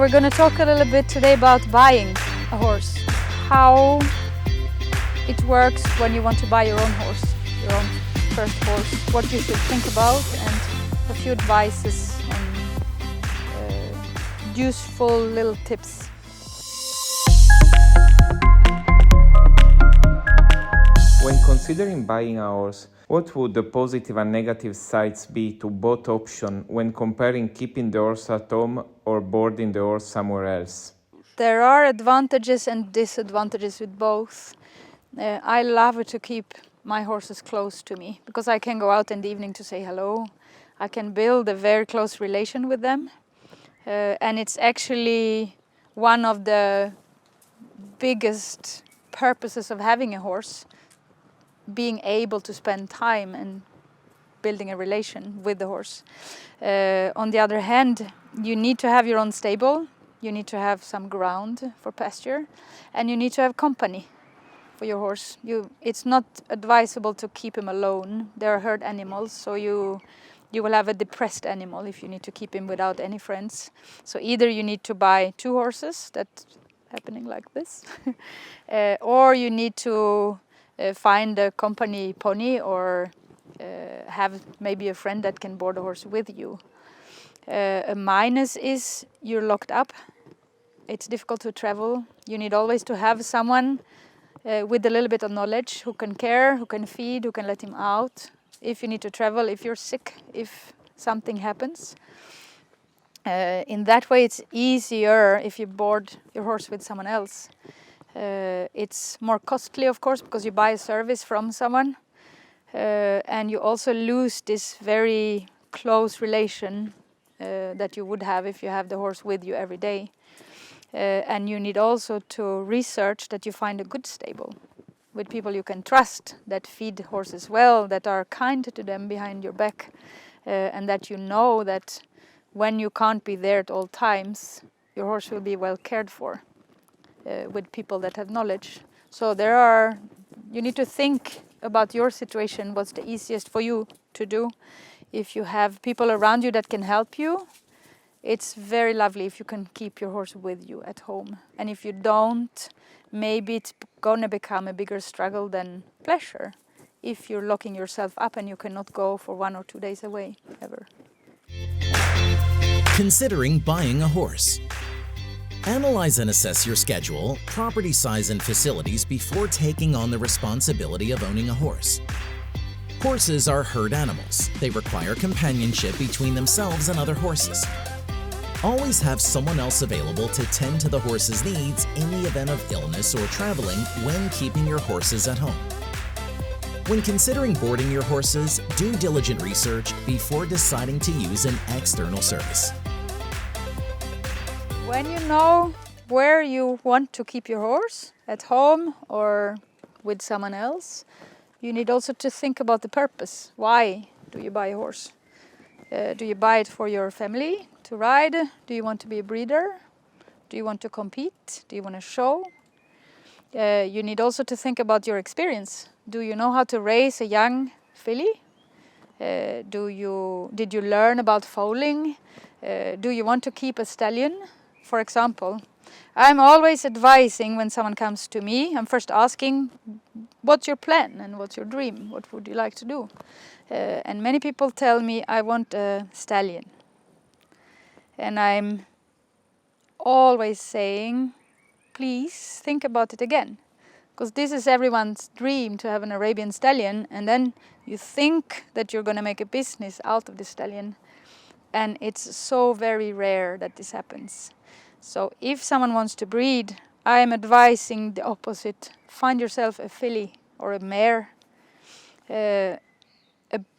we're going to talk a little bit today about buying a horse. How it works when you want to buy your own horse, your own first horse, what you should think about, and a few advices on useful little tips. When considering buying a horse, what would the positive and negative sides be to both options when comparing keeping the horse at home or boarding the horse somewhere else? There are advantages and disadvantages with both. I love to keep my horses close to me because I can go out in the evening to say hello. I can build a very close relation with them. And it's actually one of the biggest purposes of having a horse, being able to spend time and building a relation with the horse. On the other hand, you need to have your own stable, you need to have some ground for pasture, and you need to have company for your horse. It's not advisable to keep him alone. There are herd animals, so you will have a depressed animal if you need to keep him without any friends. So either you need to buy 2 horses, that's happening like this, or you need to find a company pony or have maybe a friend that can board a horse with you. A minus is you're locked up. It's difficult to travel. You need always to have someone with a little bit of knowledge who can care, who can feed, who can let him out. If you need to travel, if you're sick, if something happens. In that way it's easier if you board your horse with someone else. It's more costly, of course, because you buy a service from someone, and you also lose this very close relation that you would have if you have the horse with you every day. And you need also to research that you find a good stable with people you can trust, that feed horses well, that are kind to them behind your back, and that you know that when you can't be there at all times, your horse will be well cared for. With people that have knowledge. So you need to think about your situation, what's the easiest for you to do. If you have people around you that can help you, it's very lovely if you can keep your horse with you at home. And if you don't, maybe it's gonna become a bigger struggle than pleasure if you're locking yourself up and you cannot go for 1 or 2 days away ever. Considering buying a horse. Analyze and assess your schedule, property size, and facilities before taking on the responsibility of owning a horse. Horses are herd animals. They require companionship between themselves and other horses. Always have someone else available to tend to the horse's needs in the event of illness or traveling when keeping your horses at home. When considering boarding your horses, do diligent research before deciding to use an external service. When you know where you want to keep your horse, at home or with someone else, you need also to think about the purpose. Why do you buy a horse? Do you buy it for your family to ride? Do you want to be a breeder? Do you want to compete? Do you want to show? You need also to think about your experience. Do you know how to raise a young filly? Did you learn about foaling? Do you want to keep a stallion? For example, I'm always advising when someone comes to me, I'm first asking, what's your plan and what's your dream? What would you like to do? And many people tell me, I want a stallion. And I'm always saying, please think about it again. Because this is everyone's dream, to have an Arabian stallion, and then you think that you're going to make a business out of the stallion. And it's so very rare that this happens. So if someone wants to breed, I am advising the opposite. Find yourself a filly or a mare, a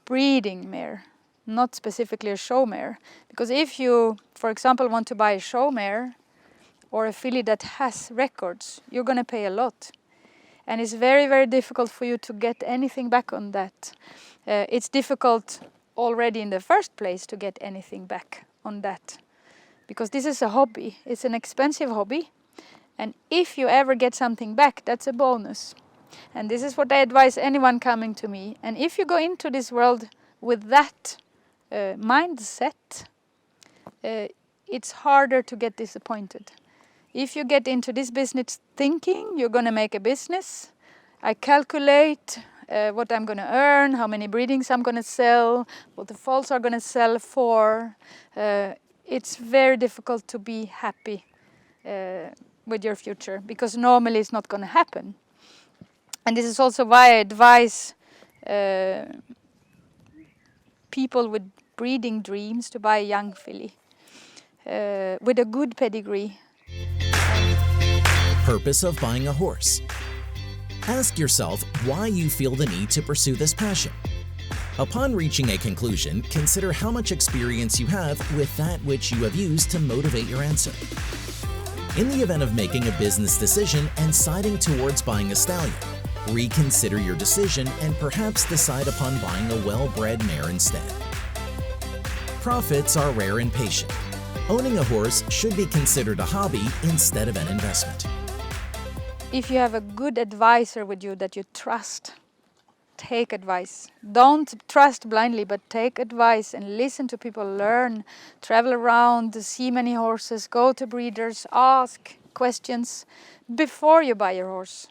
breeding mare, not specifically a show mare. Because if you, for example, want to buy a show mare or a filly that has records, you're going to pay a lot. And it's very, very difficult for you to get anything back on that. It's difficult already in the first place to get anything back on that. Because this is a hobby, it's an expensive hobby. And if you ever get something back, that's a bonus. And this is what I advise anyone coming to me. And if you go into this world with that mindset, it's harder to get disappointed. If you get into this business thinking you're going to make a business, I calculate what I'm going to earn, how many breedings I'm going to sell, what the foals are going to sell for. It's very difficult to be happy with your future, because normally it's not going to happen. And this is also why I advise people with breeding dreams to buy a young filly with a good pedigree. Purpose of buying a horse. Ask yourself why you feel the need to pursue this passion. Upon reaching a conclusion, consider how much experience you have with that which you have used to motivate your answer. In the event of making a business decision and siding towards buying a stallion, reconsider your decision and perhaps decide upon buying a well-bred mare instead. Profits are rare and patient. Owning a horse should be considered a hobby instead of an investment. If you have a good advisor with you that you trust, take advice. Don't trust blindly, but take advice and listen to people, learn, travel around, see many horses, go to breeders, ask questions before you buy your horse.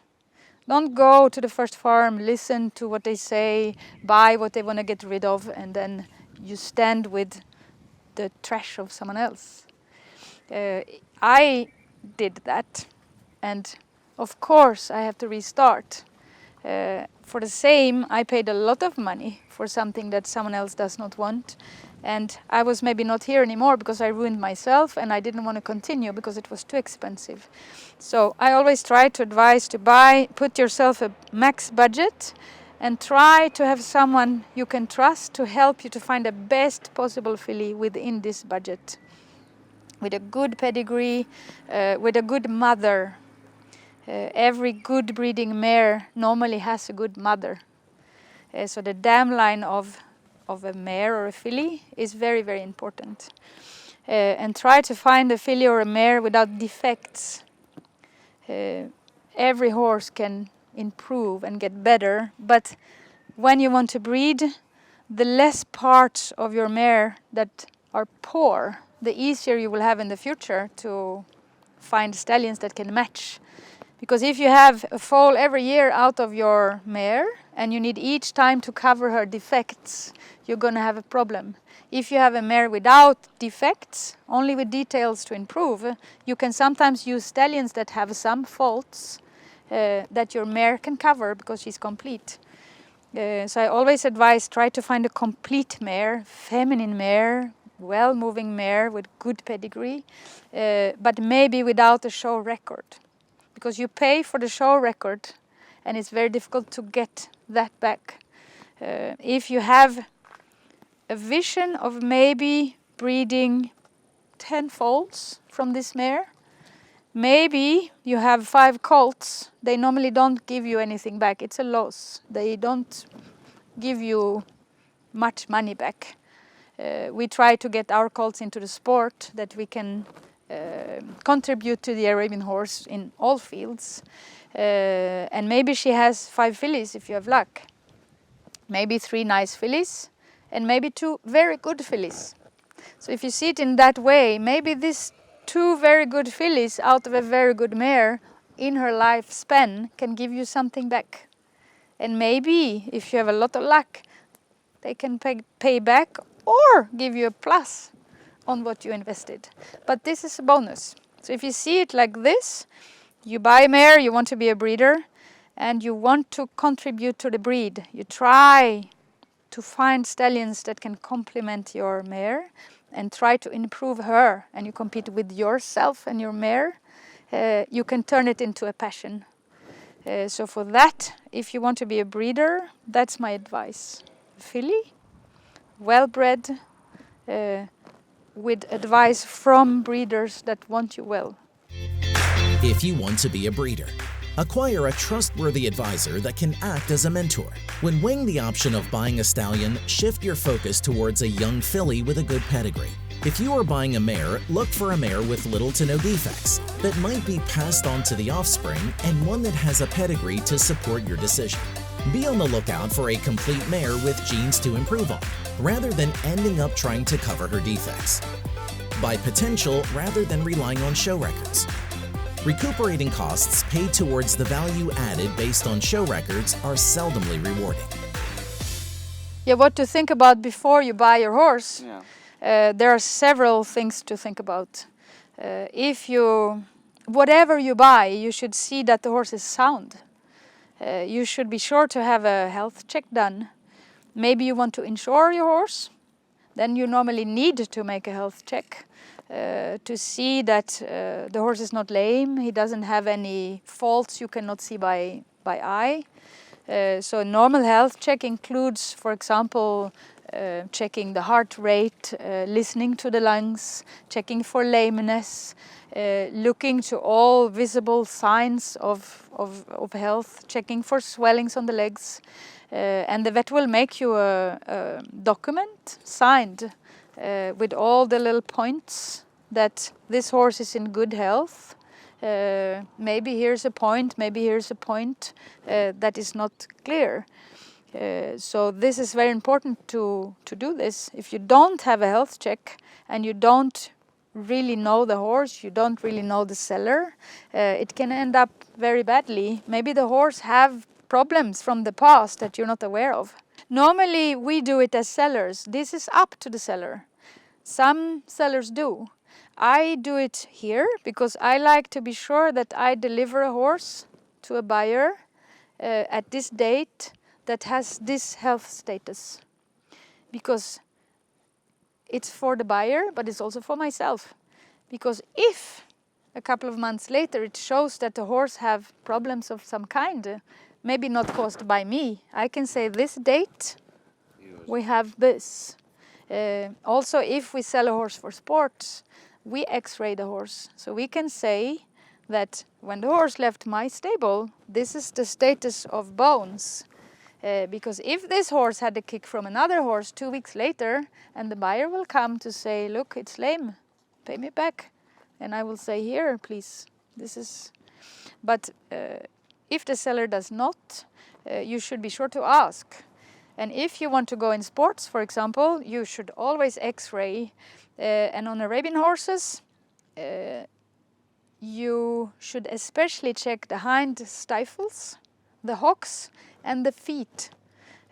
Don't go to the first farm, listen to what they say, buy what they want to get rid of, and then you stand with the trash of someone else. I did that, and of course I have to restart. For the same, I paid a lot of money for something that someone else does not want, and I was maybe not here anymore because I ruined myself and I didn't want to continue because it was too expensive. So I always try to advise to put yourself a max budget and try to have someone you can trust to help you to find the best possible filly within this budget. With a good pedigree, with a good mother. Every good breeding mare normally has a good mother. So the dam line of a mare or a filly is very, very important. And try to find a filly or a mare without defects. Every horse can improve and get better, but when you want to breed, the less parts of your mare that are poor, the easier you will have in the future to find stallions that can match. Because if you have a foal every year out of your mare and you need each time to cover her defects, you're going to have a problem. If you have a mare without defects, only with details to improve, you can sometimes use stallions that have some faults that your mare can cover because she's complete. So I always advise, try to find a complete mare, feminine mare, well-moving mare with good pedigree, but maybe without a show record. Because you pay for the show record and it's very difficult to get that back. If you have a vision of maybe breeding 10 foals from this mare, maybe you have 5 colts, they normally don't give you anything back. It's a loss. They don't give you much money back. We try to get our colts into the sport that we can contribute to the Arabian horse in all fields. And maybe she has 5 fillies if you have luck. Maybe 3 nice fillies and maybe 2 very good fillies. So if you see it in that way, maybe these 2 very good fillies out of a very good mare in her lifespan can give you something back. And maybe if you have a lot of luck, they can pay back or give you a plus on what you invested. But this is a bonus. So if you see it like this, you buy a mare, you want to be a breeder, and you want to contribute to the breed. You try to find stallions that can complement your mare and try to improve her, and you compete with yourself and your mare. You can turn it into a passion. So for that, if you want to be a breeder, that's my advice. Filly, well-bred, with advice from breeders that want you well. If you want to be a breeder, acquire a trustworthy advisor that can act as a mentor. When weighing the option of buying a stallion, shift your focus towards a young filly with a good pedigree. If you are buying a mare, look for a mare with little to no defects that might be passed on to the offspring and one that has a pedigree to support your decision. Be on the lookout for a complete mare with genes to improve on, rather than ending up trying to cover her defects. by potential rather than relying on show records. Recuperating costs paid towards the value added based on show records are seldomly rewarding. Yeah, what to think about before you buy your horse? There are several things to think about. Whatever you buy, you should see that the horse is sound. You should be sure to have a health check done. Maybe you want to insure your horse. Then you normally need to make a health check to see that the horse is not lame, he doesn't have any faults you cannot see by eye. So a normal health check includes, for example, checking the heart rate, listening to the lungs, checking for lameness, looking to all visible signs of health, checking for swellings on the legs. And the vet will make you a document signed with all the little points that this horse is in good health. Maybe here's a point, maybe here's a point that is not clear. So this is very important to do this. If you don't have a health check and you don't really know the horse, you don't really know the seller, it can end up very badly. Maybe the horse have problems from the past that you're not aware of. Normally we do it as sellers. This is up to the seller. Some sellers do. I do it here because I like to be sure that I deliver a horse to a buyer at this date that has this health status. Because it's for the buyer, but it's also for myself. Because if a couple of months later it shows that the horse have problems of some kind, maybe not caused by me, I can say this date we have this. Also, if we sell a horse for sport, we x-ray the horse. So we can say that when the horse left my stable, this is the status of bones. Because if this horse had a kick from another horse 2 weeks later, and the buyer will come to say, look, it's lame, pay me back. And I will say, here, please, this is... But if the seller does not, you should be sure to ask. And if you want to go in sports, for example, you should always x-ray. And on Arabian horses, you should especially check the hind stifles, the hocks, and the feet.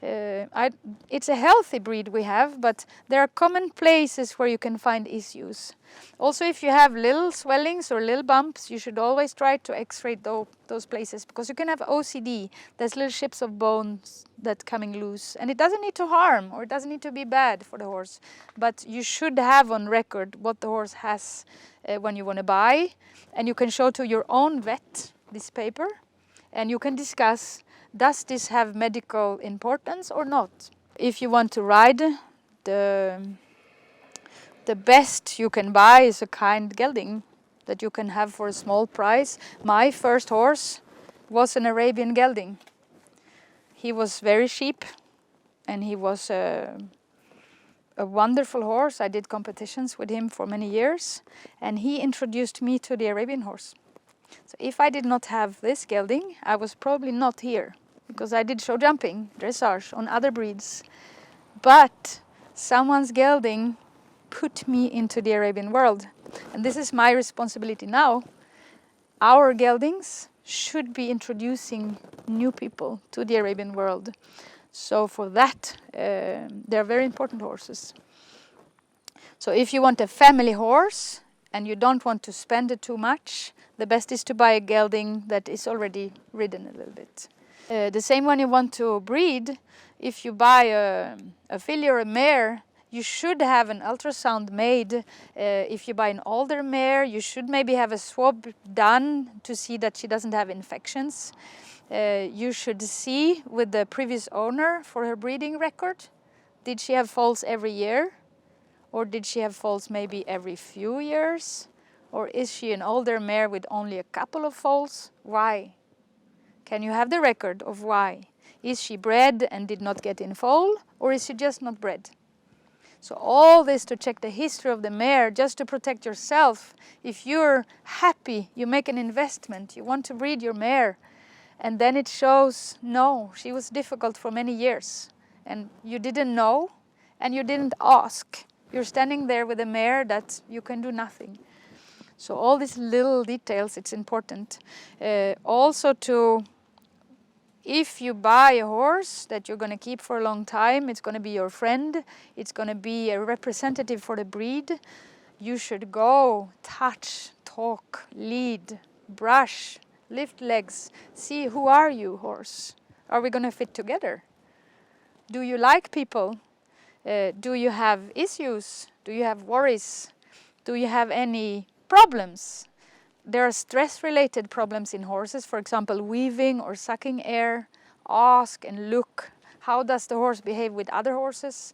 It's a healthy breed we have, but there are common places where you can find issues. Also, if you have little swellings or little bumps, you should always try to x-ray those places, because you can have OCD. There's little ships of bones that coming loose, and it doesn't need to harm or it doesn't need to be bad for the horse, but you should have on record what the horse has when you want to buy, and you can show to your own vet this paper, and you can discuss, does this have medical importance or not? If you want to ride, the best you can buy is a kind gelding that you can have for a small price. My first horse was an Arabian gelding. He was very cheap, and he was a wonderful horse. I did competitions with him for many years, and he introduced me to the Arabian horse. So if I did not have this gelding, I was probably not here, because I did show jumping, dressage on other breeds. But someone's gelding put me into the Arabian world. And this is my responsibility now. Our geldings should be introducing new people to the Arabian world. So for that, they're very important horses. So if you want a family horse and you don't want to spend it too much, the best is to buy a gelding that is already ridden a little bit. The same when you want to breed, if you buy a filly or a mare, you should have an ultrasound made. If you buy an older mare, you should maybe have a swab done to see that she doesn't have infections. You should see with the previous owner for her breeding record. Did she have foals every year? Or did she have foals maybe every few years? Or is she an older mare with only a couple of foals? Why? Can you have the record of why? Is she bred and did not get in foal, or is she just not bred? So all this to check the history of the mare, just to protect yourself. If you're happy, you make an investment, you want to breed your mare, and then it shows, no, she was difficult for many years, and you didn't know, and you didn't ask. You're standing there with a mare that you can do nothing. So all these little details, it's important. Also to, if you buy a horse that you're going to keep for a long time, it's going to be your friend, it's going to be a representative for the breed, you should go, touch, talk, lead, brush, lift legs, see who are you, horse? Are we going to fit together? Do you like people? Do you have issues? Do you have worries? Do you have any problems? There are stress-related problems in horses, for example, weaving or sucking air. Ask and look. How does the horse behave with other horses?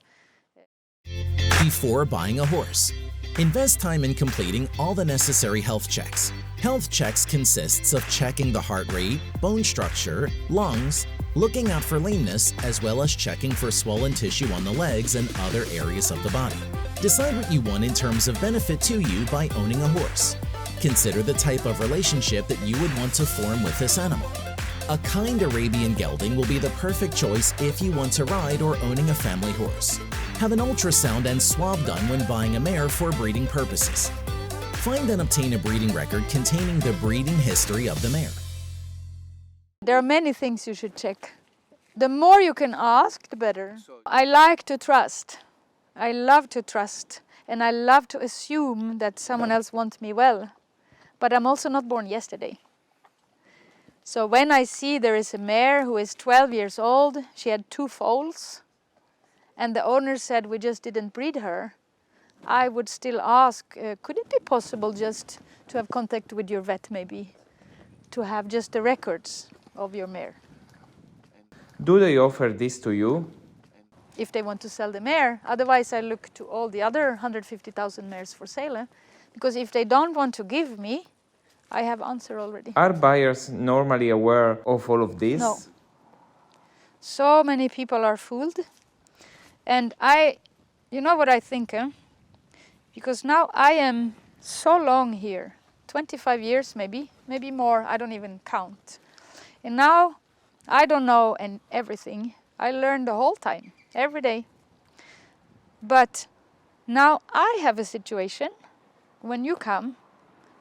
Before buying a horse, invest time in completing all the necessary health checks. Health checks consists of checking the heart rate, bone structure, lungs, looking out for lameness, as well as checking for swollen tissue on the legs and other areas of the body. Decide what you want in terms of benefit to you by owning a horse. Consider the type of relationship that you would want to form with this animal. A kind Arabian gelding will be the perfect choice if you want to ride or owning a family horse. Have an ultrasound and swab done when buying a mare for breeding purposes. Find and obtain a breeding record containing the breeding history of the mare. There are many things you should check. The more you can ask, the better. I like to trust. I love to trust. And I love to assume that someone else wants me well. But I'm also not born yesterday. So when I see there is a mare who is 12 years old, she had 2 foals, and the owner said we just didn't breed her, I would still ask, could it be possible just to have contact with your vet maybe, to have just the records of your mare? Do they offer this to you? If they want to sell the mare, otherwise I look to all the other 150,000 mares for sale, because if they don't want to give me, I have answer already. Are buyers normally aware of all of this? No. So many people are fooled. And you know what I think, because now I am so long here, 25 years maybe more, I don't even count. And now I don't know everything. I learn the whole time, every day. But now I have a situation, when you come,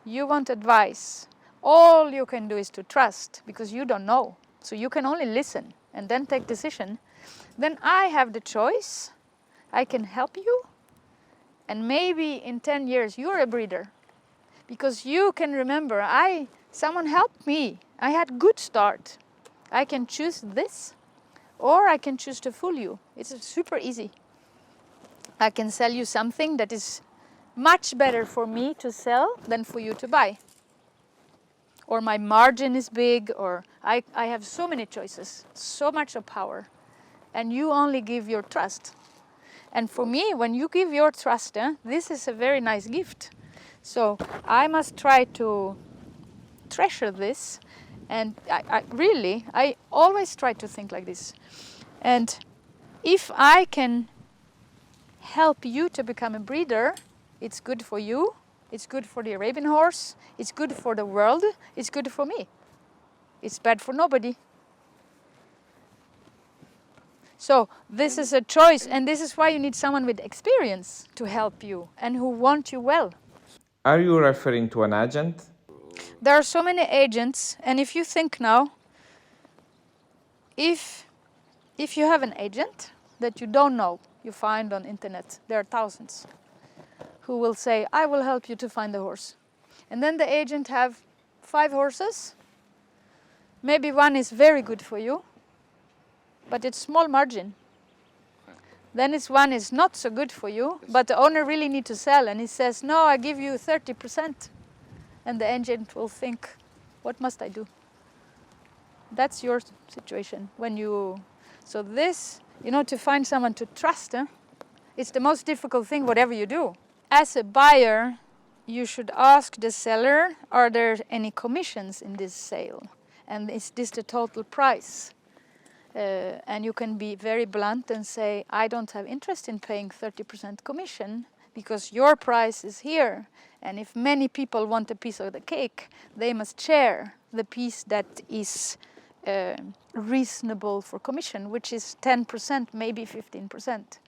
you want advice. All you can do is to trust, because you don't know. So you can only listen and then take decision. Then I have the choice. I can help you. And maybe in 10 years you're a breeder. Because you can remember, someone helped me. I had good start. I can choose this, or I can choose to fool you. It's super easy. I can sell you something that is much better for me to sell than for you to buy. Or my margin is big, or I have so many choices, so much of power. And you only give your trust. And for me, when you give your trust, this is a very nice gift. So I must try to treasure this. And I always try to think like this. And if I can help you to become a breeder, it's good for you, it's good for the Arabian horse, it's good for the world, it's good for me. It's bad for nobody. So this is a choice, and this is why you need someone with experience to help you and who want you well. Are you referring to an agent? There are so many agents, and if you think now, if you have an agent that you don't know, you find on internet, there are thousands, who will say, I will help you to find the horse. And then the agent have 5 horses. Maybe one is very good for you, but it's small margin. Then one is not so good for you, but the owner really need to sell, and he says, no, I give you 30%. And the agent will think, what must I do? That's your situation. So this, to find someone to trust, it's the most difficult thing, whatever you do. As a buyer, you should ask the seller, are there any commissions in this sale? And is this the total price? And you can be very blunt and say, I don't have interest in paying 30% commission because your price is here. And if many people want a piece of the cake, they must share the piece that is reasonable for commission, which is 10%, maybe 15%.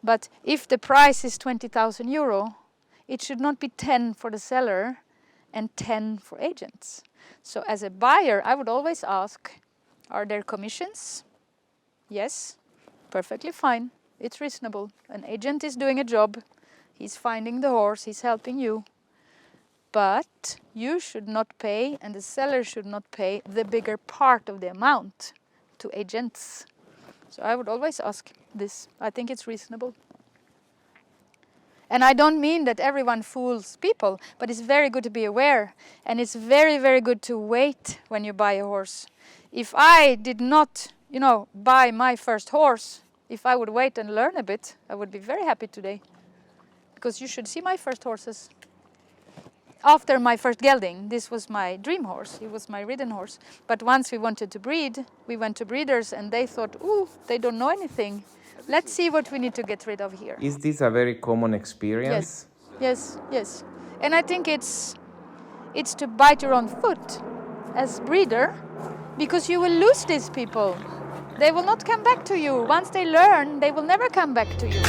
But if the price is 20,000 euro, it should not be 10 for the seller and 10 for agents. So as a buyer, I would always ask, are there commissions? Yes, perfectly fine. It's reasonable. An agent is doing a job. He's finding the horse, he's helping you. But you should not pay, and the seller should not pay the bigger part of the amount to agents. So I would always ask this. I think it's reasonable. And I don't mean that everyone fools people, but it's very good to be aware. And it's very, very good to wait when you buy a horse. If I did not, buy my first horse, if I would wait and learn a bit, I would be very happy today. Because you should see my first horses. After my first gelding, this was my dream horse. He was my ridden horse. But once we wanted to breed, we went to breeders and they thought, ooh, they don't know anything. Let's see what we need to get rid of here. Is this a very common experience? Yes. And I think it's to bite your own foot as breeder, because you will lose these people. They will not come back to you. Once they learn, they will never come back to you.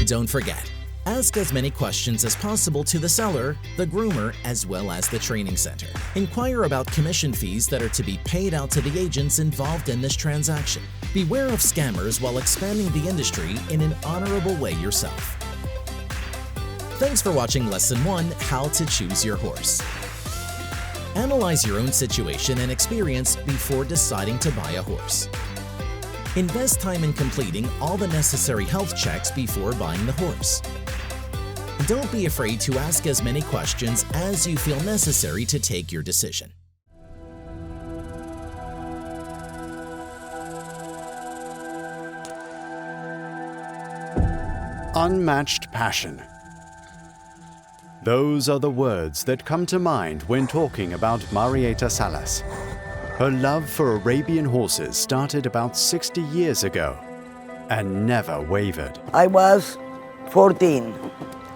Don't forget, ask as many questions as possible to the seller, the groomer, as well as the training center. Inquire about commission fees that are to be paid out to the agents involved in this transaction. Beware of scammers while expanding the industry in an honorable way yourself. Thanks for watching Lesson 1, How to Choose Your Horse. Analyze your own situation and experience before deciding to buy a horse. Invest time in completing all the necessary health checks before buying the horse. Don't be afraid to ask as many questions as you feel necessary to take your decision. Unmatched passion. Those are the words that come to mind when talking about Marietta Salas. Her love for Arabian horses started about 60 years ago and never wavered. I was 14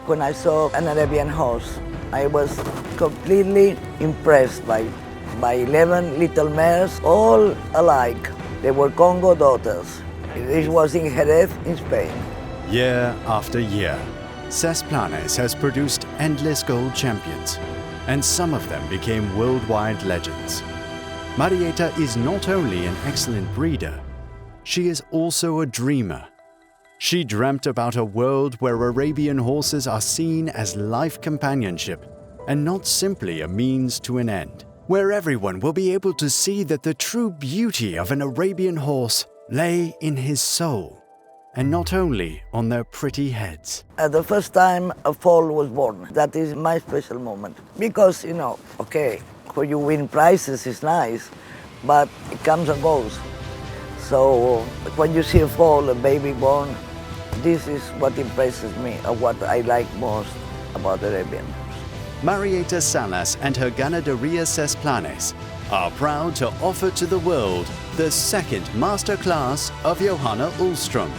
when I saw an Arabian horse. I was completely impressed by 11 little mares, all alike. They were Congo daughters. This was in Jerez, in Spain. Year after year, Ses Planes has produced endless gold champions, and some of them became worldwide legends. Marietta is not only an excellent breeder, she is also a dreamer. She dreamt about a world where Arabian horses are seen as life companionship and not simply a means to an end, where everyone will be able to see that the true beauty of an Arabian horse lay in his soul, and not only on their pretty heads. The first time a foal was born, that is my special moment. Because, when you win prizes is nice, but it comes and goes. So when you see a foal, a baby born, this is what impresses me, or what I like most about Arabian horse. Marietta Salas and her ganaderia Ses Planes are proud to offer to the world the second Masterclass of Johanna Ullstrom.